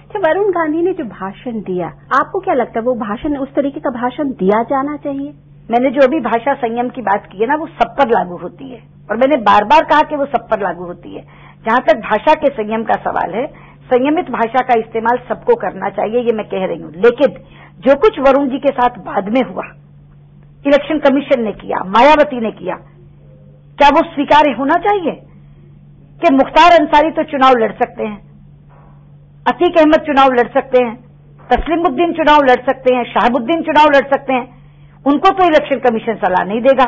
अच्छा, वरुण गांधी ने जो भाषण दिया, आपको क्या लगता है वो भाषण, उस तरीके का भाषण दिया जाना चाहिए? मैंने जो अभी भाषा संयम की बात की है ना, वो सब पर लागू होती है, और मैंने बार बार कहा कि वो सब पर लागू होती है। जहां तक भाषा के संयम का सवाल है, संयमित भाषा का इस्तेमाल सबको करना चाहिए, ये मैं कह रही हूं। लेकिन जो कुछ वरुण जी के साथ बाद में हुआ, इलेक्शन कमीशन ने किया, मायावती ने किया, क्या वो स्वीकार्य होना चाहिए? कि मुख्तार अंसारी तो चुनाव लड़ सकते हैं, अतीक अहमद चुनाव लड़ सकते हैं, तस्लीमुद्दीन चुनाव लड़ सकते हैं, शहाबुद्दीन चुनाव लड़ सकते हैं, उनको तो इलेक्शन कमीशन सलाह नहीं देगा,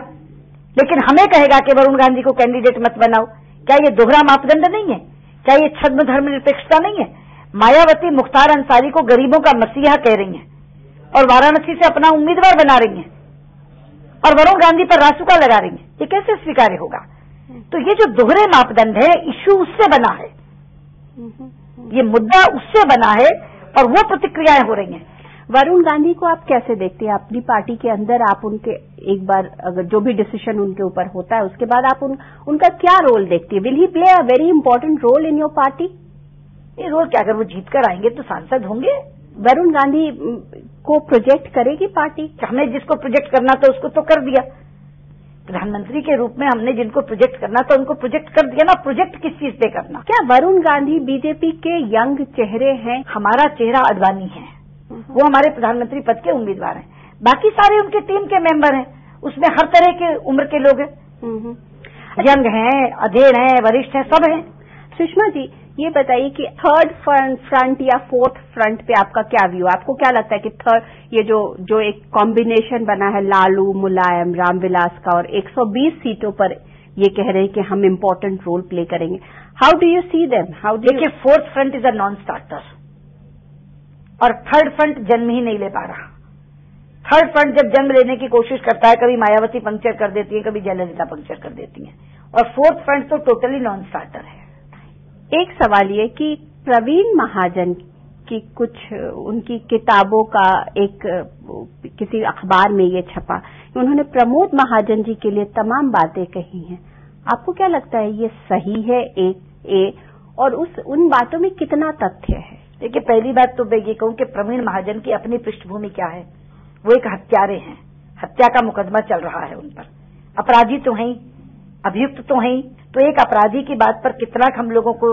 लेकिन हमें कहेगा कि वरुण गांधी को कैंडिडेट मत बनाओ। क्या ये दोहरा मापदंड नहीं है? क्या ये छद्म धर्मनिरपेक्षता नहीं है? मायावती मुख्तार अंसारी को गरीबों का मसीहा कह रही हैं और वाराणसी से अपना उम्मीदवार बना रही हैं, और वरुण गांधी पर रासुका लगा रही हैं। ये कैसे स्वीकार्य होगा? तो ये जो दोहरे मापदंड है, इश्यू उससे बना है, ये मुद्दा उससे बना है, और वो प्रतिक्रियाएं हो रही हैं। वरुण गांधी को आप कैसे देखते हैं अपनी पार्टी के अंदर? आप उनके एक बार अगर जो भी डिसीजन उनके ऊपर होता है उसके बाद आप उनका क्या रोल देखती है? Will he play a very important role in your party? ये रोल क्या, अगर वो जीत कर आएंगे तो सांसद होंगे। वरुण गांधी को प्रोजेक्ट करेगी पार्टी? हमें जिसको प्रोजेक्ट करना था उसको तो कर दिया, प्रधानमंत्री के रूप में हमने जिनको प्रोजेक्ट करना था उनको प्रोजेक्ट कर दिया ना। प्रोजेक्ट किस चीज पे करना? क्या वरुण गांधी बीजेपी के यंग चेहरे हैं? हमारा चेहरा अडवाणी है, वो हमारे प्रधानमंत्री पद के उम्मीदवार हैं, बाकी सारे उनके टीम के मेंबर हैं, उसमें हर तरह के उम्र के लोग हैं, यंग हैं, अधेड़ हैं, वरिष्ठ हैं, सब हैं। सुषमा जी, ये बताइए कि थर्ड फ्रंट या फोर्थ फ्रंट पे आपका क्या व्यू? आपको क्या लगता है कि थर्ड, ये जो एक कॉम्बिनेशन बना है लालू, मुलायम, रामविलास का, और 120 सीटों पर ये कह रहे हैं कि हम इम्पोर्टेंट रोल प्ले करेंगे, how do you see them? देखिए, fourth front is a non starter, और थर्ड फ्रंट जन्म ही नहीं ले पा रहा। थर्ड फ्रंट जब जन्म लेने की कोशिश करता है, कभी मायावती पंक्चर कर देती है, कभी जयललिता पंक्चर कर देती है, और फोर्थ फ्रंट तो टोटली नॉन स्टार्टर है। एक सवाल ये कि प्रवीण महाजन की कुछ उनकी किताबों का एक किसी अखबार में ये छपा, उन्होंने प्रमोद महाजन जी के लिए तमाम बातें कही हैं। आपको क्या लगता है ये सही है और उन बातों में कितना तथ्य है? देखिए, पहली बात तो मैं ये कहूं कि प्रवीण महाजन की अपनी पृष्ठभूमि क्या है। वो एक हत्यारे हैं, हत्या का मुकदमा चल रहा है उन पर, अपराधी तो हैं, अभियुक्त तो हैं, तो एक अपराधी की बात पर कितना हम लोगों को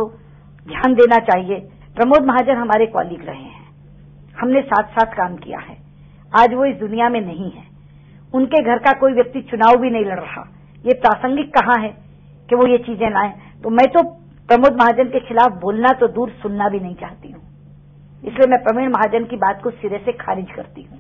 ध्यान देना चाहिए। प्रमोद महाजन हमारे कॉलीग रहे हैं, हमने साथ साथ काम किया है, आज वो इस दुनिया में नहीं है, उनके घर का कोई व्यक्ति चुनाव भी नहीं लड़ रहा, ये प्रासंगिक कहाँ है कि वो ये चीजें लाएं। तो मैं तो प्रमोद महाजन के खिलाफ बोलना तो दूर, सुनना भी नहीं चाहती हूँ, इसलिए मैं प्रवीण महाजन की बात को सिरे से खारिज करती हूँ।